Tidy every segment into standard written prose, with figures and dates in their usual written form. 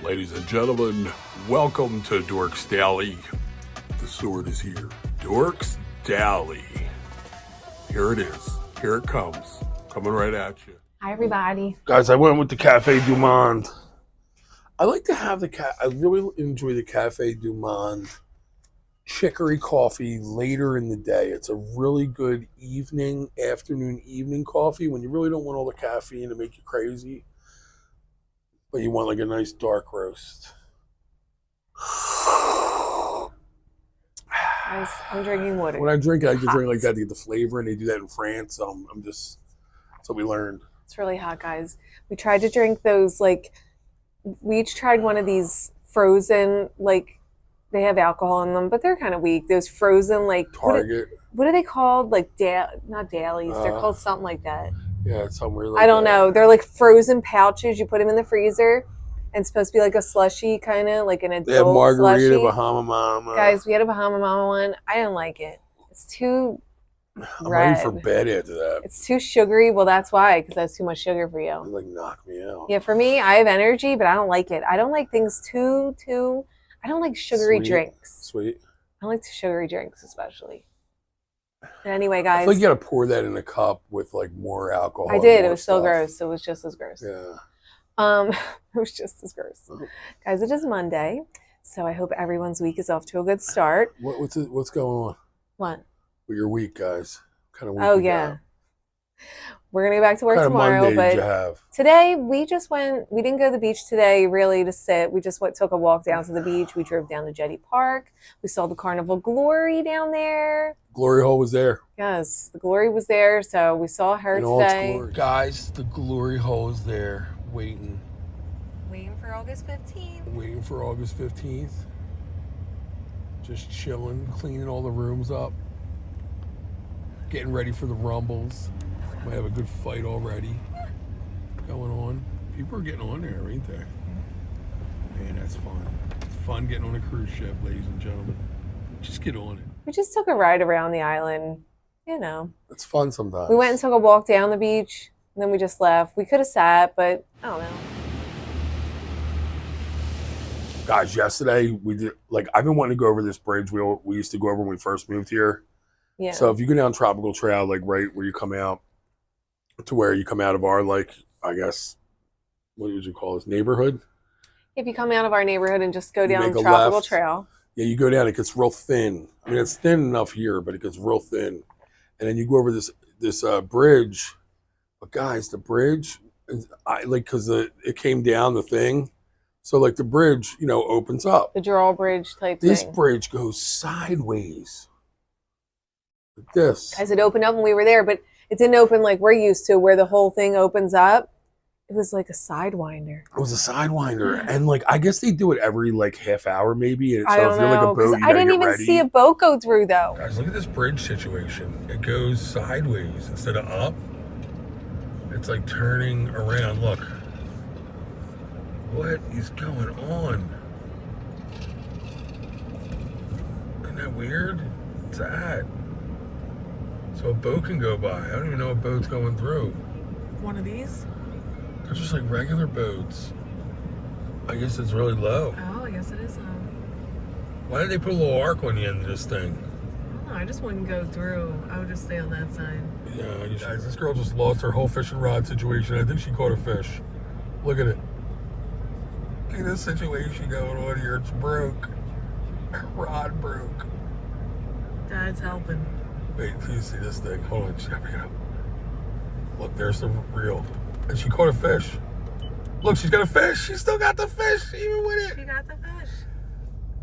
Ladies and gentlemen, welcome to Dorks Daily. The sword is here. Dorks Daily. Here it is. Here it comes. Coming right at you. Hi, everybody. Guys, I went with the Cafe du Monde. I like to have I really enjoy the Cafe du Monde chicory coffee later in the day. It's a really good afternoon coffee when you really don't want all the caffeine to make you crazy, but you want like a nice dark roast. I'm drinking water. When I drink it, I can drink like that to get the flavor, and they do that in France. So that's what we learned. It's really hot, guys. We tried to drink those, we each tried one of these frozen, they have alcohol in them, but they're kind of weak. Those frozen, Target. What are they called? Not dailies. They're called something like that. Yeah, it's somewhere I don't know. They're like frozen pouches. You put them in the freezer, and it's supposed to be like a slushy, kind of like an adult They have margarita, slushy. Bahama Mama. Guys, we had a Bahama Mama one. I didn't like it. It's too I'm red. ready for bed after that. It's too sugary. Well, that's why, because that's too much sugar for you. It knock me out. Yeah, for me, I have energy, but I don't like it. I don't like things too. I don't like sugary drinks. Sweet. I don't like sugary drinks, especially. But anyway, guys. I feel like you got to pour that in a cup with more alcohol. I did. It was so gross. It was just as gross. Yeah. It was just as gross. Oh. Guys, it is Monday, so I hope everyone's week is off to a good start. What's going on What? with your week, guys? What kind of week? Oh, yeah. We're going to go back to work tomorrow. What kind of Monday but did you have? Today, we didn't go to the beach today really to sit. We just took a walk down to the beach. We drove down to Jetty Park. We saw the Carnival Glory down there. Glory Hole was there. Yes, the Glory was there, so we saw her In all its today. glory. Guys, the Glory Hole is there, waiting For August 15th. Just chilling, cleaning all the rooms up, getting ready for the rumbles. Might have a good fight already going on. People are getting on there, ain't they? Man, that's fun. It's fun getting on a cruise ship, ladies and gentlemen. Just get on it. We just took a ride around the island, It's fun sometimes. We went and took a walk down the beach, and then we just left. We could have sat, but I don't know. Guys, yesterday we did I've been wanting to go over this bridge we used to go over when we first moved here. Yeah. So if you go down Tropical Trail, right where you come out to where you come out of our I guess what would you call this, neighborhood? If you come out of our neighborhood and just go down make a Tropical left. Trail. Yeah, you go down, it gets real thin. I mean, it's thin enough here, but it gets real thin. And then you go over this bridge. But guys, the bridge, because it came down the thing. So the bridge, opens up. The drawbridge type thing. This bridge goes sideways. Like this. Guys, it opened up when we were there, but it didn't open like we're used to, where the whole thing opens up. It was like a sidewinder. It was a sidewinder. And I guess they do it every half hour maybe. And I so don't if you're know, a boat, you I didn't get even ready. see a boat go through though. Guys, look at this bridge situation. It goes sideways instead of up. It's turning around. Look. What is going on? Isn't that weird? What's that? So a boat can go by. I don't even know a boat's going through. One of these? They're just regular boats. I guess it's really low. Oh, I guess it is. Why did they put a little arc on the end of this thing? I just wouldn't go through. I would just stay on that side. Yeah, guys, this girl just lost her whole fishing rod situation. I think she caught a fish. Look at it. Look at this situation going on here. It's broke. Her rod broke. Dad's helping. Wait, can you see this thing? Hold on, she gotta pick it up. Look, there's the reel. And she caught a fish. Look, she's got a fish. She still got the fish, even with it. She got the fish.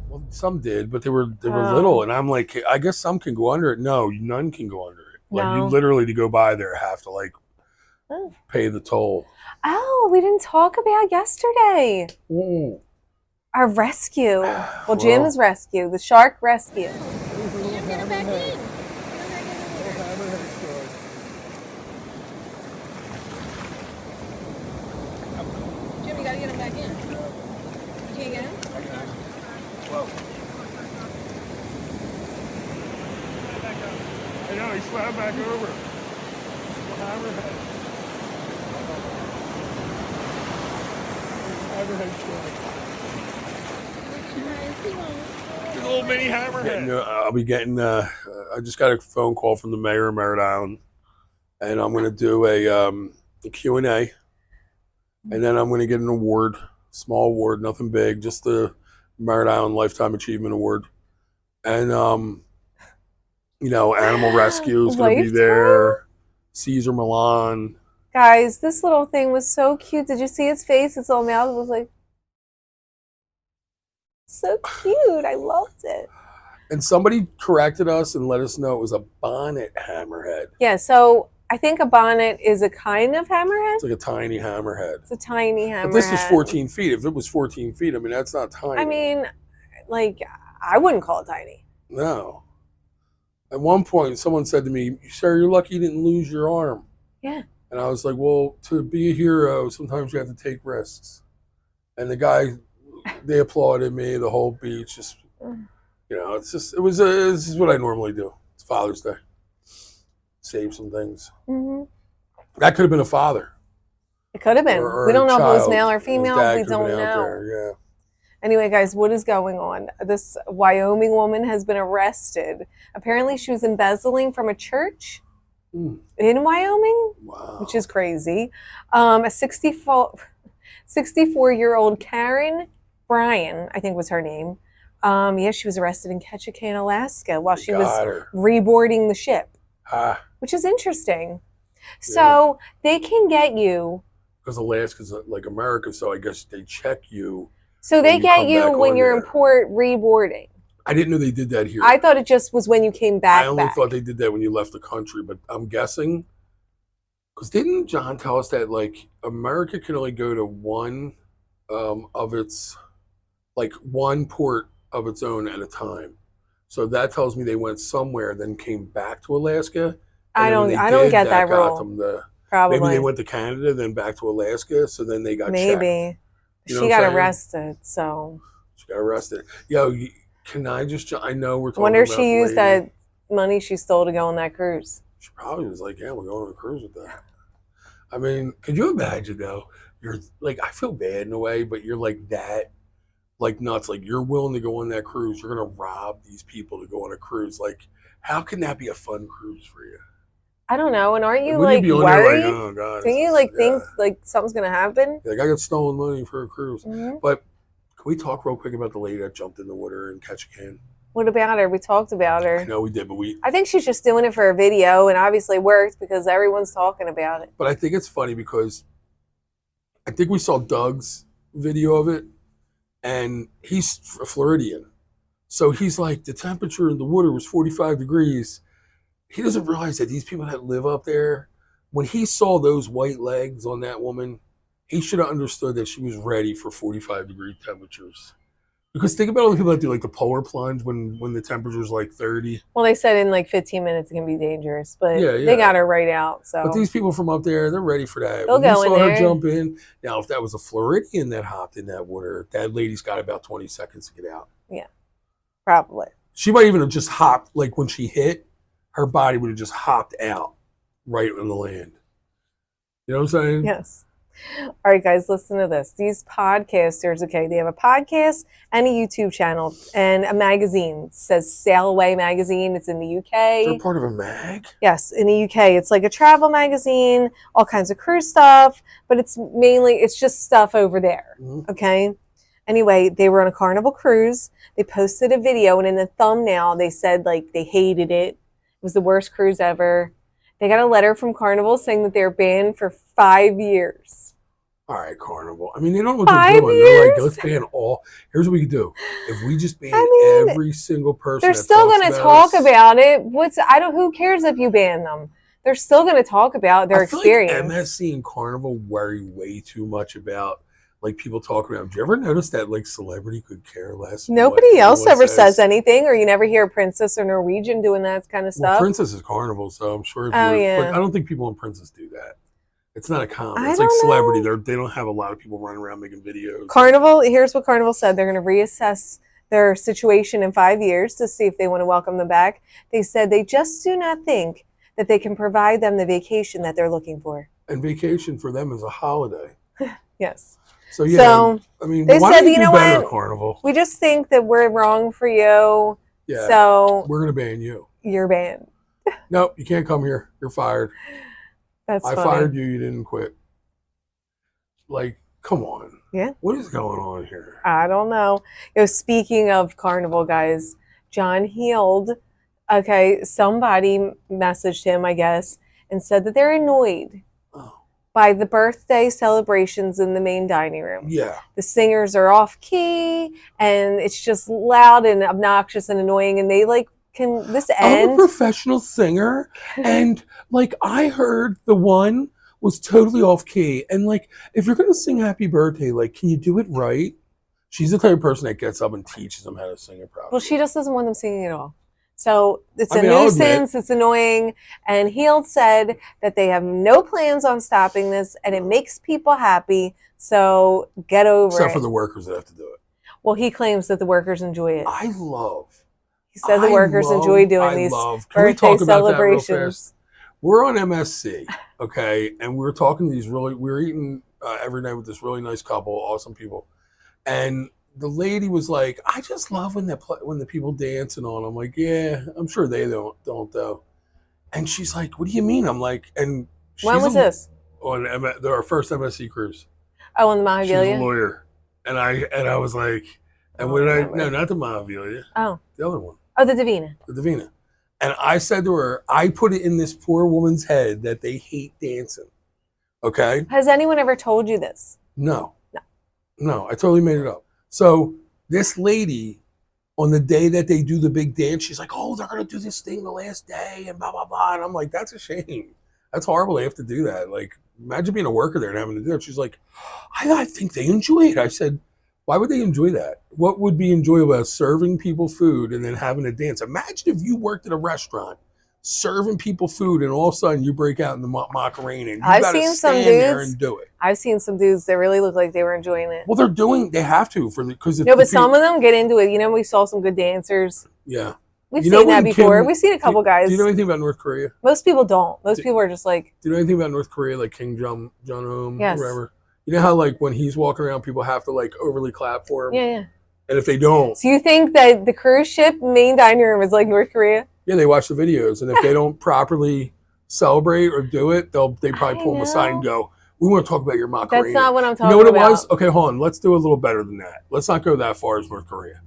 Well, some did, but they were little. And I'm I guess some can go under it. No, none can go under it. You literally, to go by there, have to pay the toll. Oh, we didn't talk about yesterday. Our rescue. Well, Jim's rescue. The shark rescue. Jim, get it back in. Jim, you gotta get him back in. You can't get him? Well, I know, he swam back over. Hammerhead. Hammerhead shark. Big old mini hammerhead. I'll be getting. I just got a phone call from the mayor of Merritt Island, and I'm going to do a Q&A, and then I'm going to get an award, small award, nothing big, just the Merritt Island Lifetime Achievement Award, and Animal Rescue is going to be there. Caesar Milan. Guys, this little thing was so cute. Did you see its face? Its little mouth was like so cute. I loved it. And somebody corrected us and let us know it was a bonnet hammerhead. Yeah, so I think a bonnet is a kind of hammerhead. It's like a tiny hammerhead. It's a tiny hammerhead. But this was 14 feet. If it was 14 feet, I mean, that's not tiny. I mean, like, I wouldn't call it tiny. No. At one point, someone said to me, "Sir, you're lucky you didn't lose your arm." Yeah. And I was like, well, to be a hero, sometimes you have to take risks. And the guy, they applauded me, the whole beach, just, this is what I normally do. It's Father's Day. Save some things. Mm-hmm. That could have been a father. It could have been. Or we don't know if it was child. male or female. We don't know. There, Anyway, guys, what is going on? This Wyoming woman has been arrested. Apparently, she was embezzling from a church in Wyoming, wow. Which is crazy. A 64-year-old Karen Bryan, I think was her name. She was arrested in Ketchikan, Alaska, while she was reboarding the ship, which is interesting. So they can get you. Because Alaska's like America, so I guess they check you. So they get you when you're in port reboarding. I didn't know they did that here. I thought it just was when you came back. I only thought they did that when you left the country, but I'm guessing, because didn't John tell us that like America can only go to one of its, like one port of its own at a time. So that tells me they went somewhere, then came back to Alaska. I don't get that rule. Probably. Maybe they went to Canada, then back to Alaska, so then they got checked. She got arrested, so. She got arrested. Yo, can I just, I know we're talking about. Wonder if she used that money she stole to go on that cruise. She probably was like, yeah, we're going on a cruise with that. I mean, could you imagine though? You're like, I feel bad in a way, but you're like that, like nuts. Like you're willing to go on that cruise. You're going to rob these people to go on a cruise. Like, how can that be a fun cruise for you? I don't know. And aren't you like worried? Like, oh, God, don't you like think like something's going to happen? Like I got stolen money for a cruise. Mm-hmm. But can we talk real quick about the lady that jumped in the water in Ketchikan? What about her? We talked about her. I know we did, but I think she's just doing it for a video, and obviously worked because everyone's talking about it. But I think it's funny because I think we saw Doug's video of it, and he's a Floridian. So he's like, the temperature in the water was 45 degrees. He doesn't realize that these people that live up there, when he saw those white legs on that woman, he should have understood that she was ready for 45-degree temperatures. Because think about all the people that do like the polar plunge when the temperature's like 30. Well, they said in like 15 minutes it can be dangerous, but they got her right out. So, but these people from up there, they're ready for that. They'll go in there. Her jump in. Now, if that was a Floridian that hopped in that water, that lady's got about 20 seconds to get out. Yeah, probably. She might even have just hopped, like when she hit, her body would have just hopped out right on the land. You know what I'm saying? Yes. All right, guys, listen to this. These podcasters, okay, they have a podcast and a YouTube channel and a magazine. It says Sail Away Magazine. It's in the UK. They're part of a mag? Yes, in the UK. It's like a travel magazine, all kinds of cruise stuff, but it's just stuff over there, okay? Anyway, they were on a Carnival cruise. They posted a video, and in the thumbnail, they said, like, they hated it. It was the worst cruise ever. They got a letter from Carnival saying that they're banned for 5 years. All right, Carnival. I mean, they don't know what they're doing. They're like, let's ban all. Here's what we can do. If we just ban every single person, they're still going to talk about it. Who cares if you ban them? They're still going to talk about their experience. Like MSC and Carnival worry way too much about like people talking about. Do you ever notice that like celebrity could care less? Nobody else ever says anything, or you never hear Princess or Norwegian doing that kind of stuff. Princess is Carnival, so I'm sure. But I don't think people in Princess do that. It's not a common. It's like celebrity. They don't have a lot of people running around making videos. Carnival. Here's what Carnival said: they're going to reassess their situation in 5 years to see if they want to welcome them back. They said they just do not think that they can provide them the vacation that they're looking for. And vacation for them is a holiday. Yes. So yeah, So I mean, they why said, don't you you do know better what? at Carnival? We just think that we're wrong for you. Yeah. So We're gonna ban you. you're banned. Nope, you can't come here. You're fired. That's I funny. fired you. You didn't quit. Like, come on. Yeah. What is going on here? I don't know. Speaking of Carnival, guys, John Heald. Okay, somebody messaged him, I guess, and said that they're annoyed Oh. by the birthday celebrations in the main dining room. Yeah. The singers are off key, and it's just loud and obnoxious and annoying. And they like, can this end? I'm a professional singer, and like I heard the one was totally off key. And like, if you're gonna sing "Happy Birthday," like, can you do it right? She's the type of person that gets up and teaches them how to sing it properly. Well, she just doesn't want them singing at all. So it's a I'll admit. nuisance, it's annoying. And Heald said that they have no plans on stopping this and it makes people happy. So get over Except it. for the workers that have to do it. Well, he claims that the workers enjoy it. He said the workers enjoy doing these Can we birthday talk about that real celebrations. fast? We're on MSC, okay, and we're talking to these we're eating every night with this really nice couple, awesome people, and the lady was like, "I just love when the people dancing on." I'm like, "Yeah, I'm sure they don't though." And she's like, "What do you mean?" I'm like, and When was this? On our first MSC cruise. Oh, on the She's a Mahavilia? lawyer, and I was like, and Oh, when I I remember. no, not the Mahavilia, Oh. the other one. Oh, the Divina. The Divina. And I said to her, I put it in this poor woman's head that they hate dancing. Okay? Has anyone ever told you this? No. No. No, I totally made it up. So this lady, on the day that they do the big dance, she's like, oh, they're going to do this thing the last day and blah, blah, blah. And I'm like, that's a shame. That's horrible. They have to do that. Like, imagine being a worker there and having to do it. She's like, I think they enjoy it. I said, why would they enjoy that? What would be enjoyable about serving people food and then having a dance? Imagine if you worked at a restaurant serving people food and all of a sudden you break out in the Macarena and you I've got to seen some stand there dudes- and do it. I've seen some dudes that really look like they were enjoying it. Well, they have to because No, but some of them get into it. You know, we saw some good dancers. Yeah. We've You know seen that when before. Kim- We've seen a couple guys. Do you know anything about North Korea? Most people don't. Most people are just like, Do you know anything about North Korea, like King Jong-un, Yes. whatever? You know how like when he's walking around, people have to like overly clap for him? yeah. And if they don't, So you think that the cruise ship main dining room is like North Korea? yeah, they watch the videos. And if they don't properly celebrate or do it, they probably I pull them aside and go, we want to talk about your Macarena. That's not what I'm You talking know what about. it was? Okay, hold on. Let's do a little better than that. Let's not go that far as North Korea.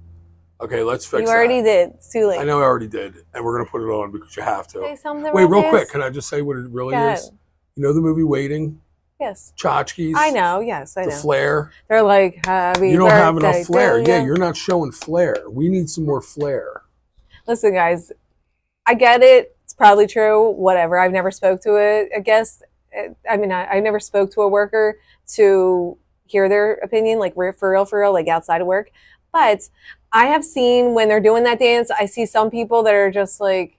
Okay, let's fix You that. already did. It's too late. I know I already did. And we're going to put it on because you have to. Say something Wait, real Rufus. quick. Can I just say what it really Go is? ahead. You know the movie Waiting? Yes. Tchotchkes? I know. Yes, I The know. flair? They're like, happy You don't have birthday enough flair. to Yeah, ya. you're not showing flair. We need some more flair. Listen, guys, I get it. It's probably true. Whatever. I've never spoke to it. I guess. I mean, I never spoke to a worker to hear their opinion, like for real, like outside of work. But I have seen when they're doing that dance, I see some people that are just like,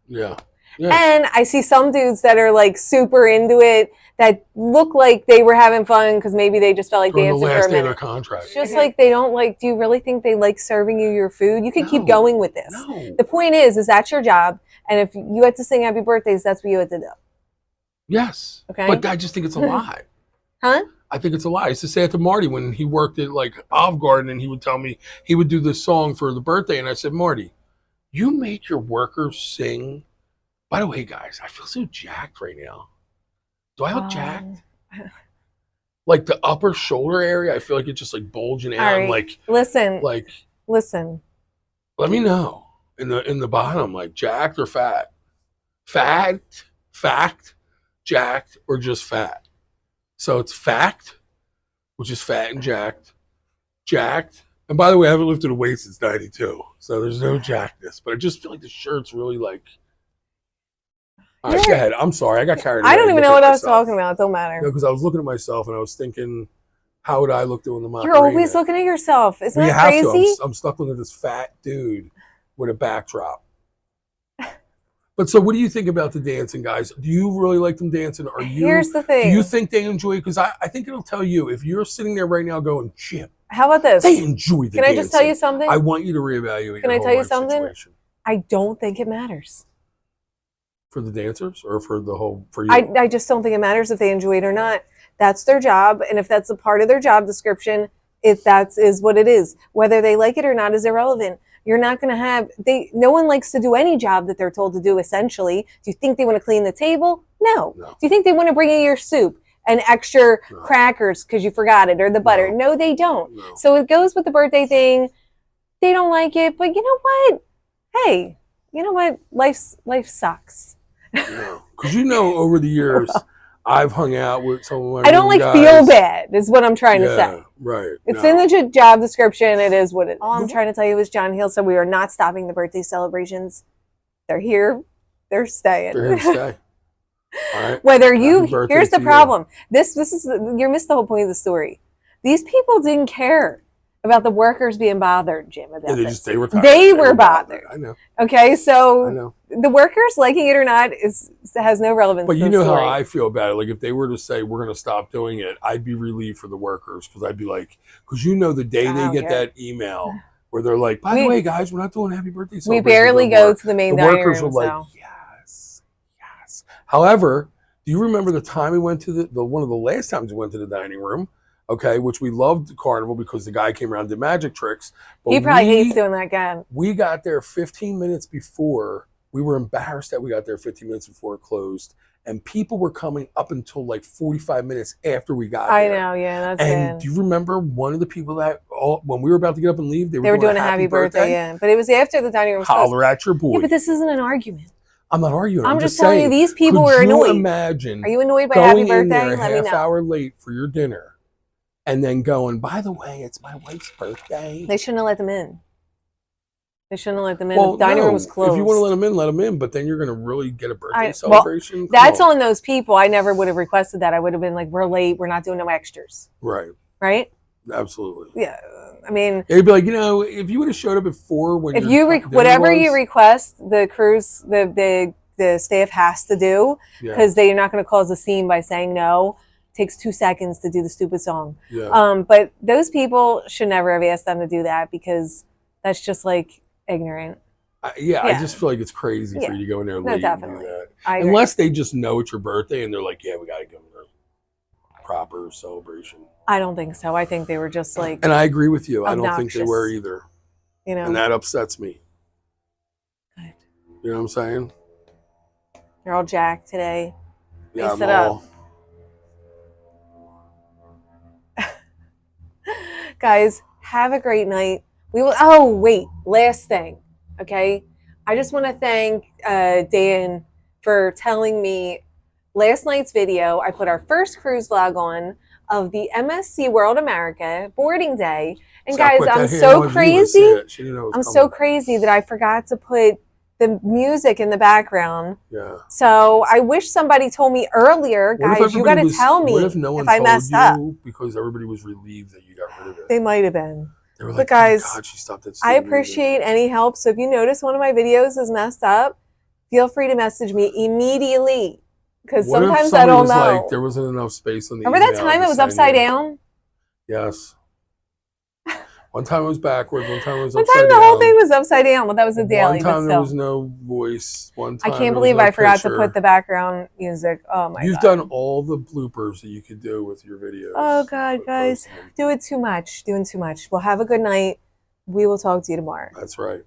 Yeah. and I see some dudes that are like super into it that look like they were having fun because maybe they just felt like During the dancing for last a day of their minute. contract. It's just like they don't like, do you really think they like serving you your food? You can keep No. going with this. No. The point is that's your job. And if you had to sing happy birthdays, that's what you had to do. Yes. Okay. But I just think it's a lie. Huh? I think it's a lie. I used to say it to Marty when he worked at like Olive Garden and he would tell me he would do this song for the birthday. And I said, Marty, you make your workers sing. By the way, guys, I feel so jacked right now. Do I look jacked? Like the upper shoulder area, I feel like it's just like bulging out. All And right. like, Listen, like, let me know in the bottom, like jacked or fat, fact, jacked, or just fat. So it's fact, which is fat and jacked. And by the way, I haven't lifted a weight since 92, so there's no jackedness. But I just feel like the shirt's really like. All right, go ahead. I'm sorry, I got carried away. I don't even know looking what at I was myself. talking about. It don't matter. No, because I was looking at myself and I was thinking, how would I look doing the Macarena? You're always looking at yourself. Isn't Well, you that have crazy? to. I'm stuck looking at this fat dude with a backdrop. But so, what do you think about the dancing, guys? Do you really like them dancing? Here's the thing. Do you think they enjoy it? Because I think it'll tell you if you're sitting there right now going, Chip, How about this? they enjoy the Can dancing. I just tell you something? I want you to reevaluate Can your I whole tell you life something? situation. I don't think it matters. For the dancers or for the whole, for you? I just don't think it matters if they enjoy it or not. That's their job, and if that's a part of their job description, that is what it is. Whether they like it or not is irrelevant. You're not going to have no one likes to do any job that they're told to do, essentially. Do you think they want to clean the table? No. Do you think they want to bring you your soup and extra crackers because you forgot it, or the butter? No, they don't. So it goes with the birthday thing. They don't like it, but you know what? Hey, you know what? Life sucks. Because over the years, I've hung out with some of my I don't guys. feel bad, is what I'm trying to say. Right. It's in the job description. It is what it is. All I'm trying to tell you is John Hill said we are not stopping the birthday celebrations. They're here. They're staying. They're here to stay. All right. Here's the problem. This is you missed the whole point of the story. These people didn't care about the workers being bothered, Jim. They were tired. They were bothered. I know. Okay, so I know. The workers liking it or not has no relevance. But to you the know story. how I feel about it. Like if they were to say we're going to stop doing it, I'd be relieved for the workers because I'd be like, because the day they get that email where they're like, by the way, guys, we're not doing happy birthday celebrations. We barely go to the main dining room. The workers were like, yes. However, do you remember the time we went to one of the last times we went to the dining room? Okay, which we loved Carnival because the guy came around and did magic tricks. But he probably hates doing that again. We got there 15 minutes before. We were embarrassed that we got there 15 minutes before it closed. And people were coming up until like 45 minutes after we got there. I know, yeah, that's And do you remember one of the people that, when we were about to get up and leave, they were doing a happy birthday? Yeah. But it was after the dining room was Holler at your boy. Yeah, but this isn't an argument. I'm not arguing. I'm just telling you, these people were annoyed. Imagine Are you annoyed by happy birthday? Going in there Let me know. half hour late for your dinner. And then going, by the way, it's my wife's birthday. They shouldn't have let them in. Well, the dining room was closed. If you want to let them in. But then you're going to really get a birthday celebration. Well, that's on those people. I never would have requested that. I would have been like, we're late. We're not doing no extras. Right. Right? Absolutely. Yeah. I mean, it'd be like, if you would have showed up at 4 when if you whatever you request, the cruise, the staff has to do because they're not going to cause a scene by saying no. Takes 2 seconds to do the stupid song. Yeah. But those people should never have asked them to do that because that's just like ignorant. I just feel like it's crazy for you to go in there late and do that. Unless they just know it's your birthday and they're like, yeah, we got to give them a proper celebration. I don't think so. I think they were just like And I agree with you. Obnoxious. I don't think they were either. And that upsets me. Good. You know what I'm saying? You're all jacked today. Yeah, Face it up. Guys, have a great night. We will. Oh, wait. Last thing. Okay. I just want to thank Dan for telling me last night's video. I put our first cruise vlog on of the MSC World America boarding day. And guys, I'm so crazy. I'm so crazy that I forgot to put the music in the background. Yeah. So I wish somebody told me earlier, guys. You got to tell me if I messed up. Because everybody was relieved that you got rid of it. They might have been. They were like, but guys, God, she stopped that I appreciate any help. So if you notice one of my videos is messed up, feel free to message me immediately. Because sometimes I don't know. Like, there wasn't enough space on the Remember that time it was upside down? Yes. One time it was backwards. One time it was upside down. One time the whole thing was upside down. Well, that was a daily. One time there was no voice. One time I can't believe I forgot to put the background music. Oh my God. You've done all the bloopers that you could do with your videos. Oh God, guys. Doing too much. Well, have a good night. We will talk to you tomorrow. That's right.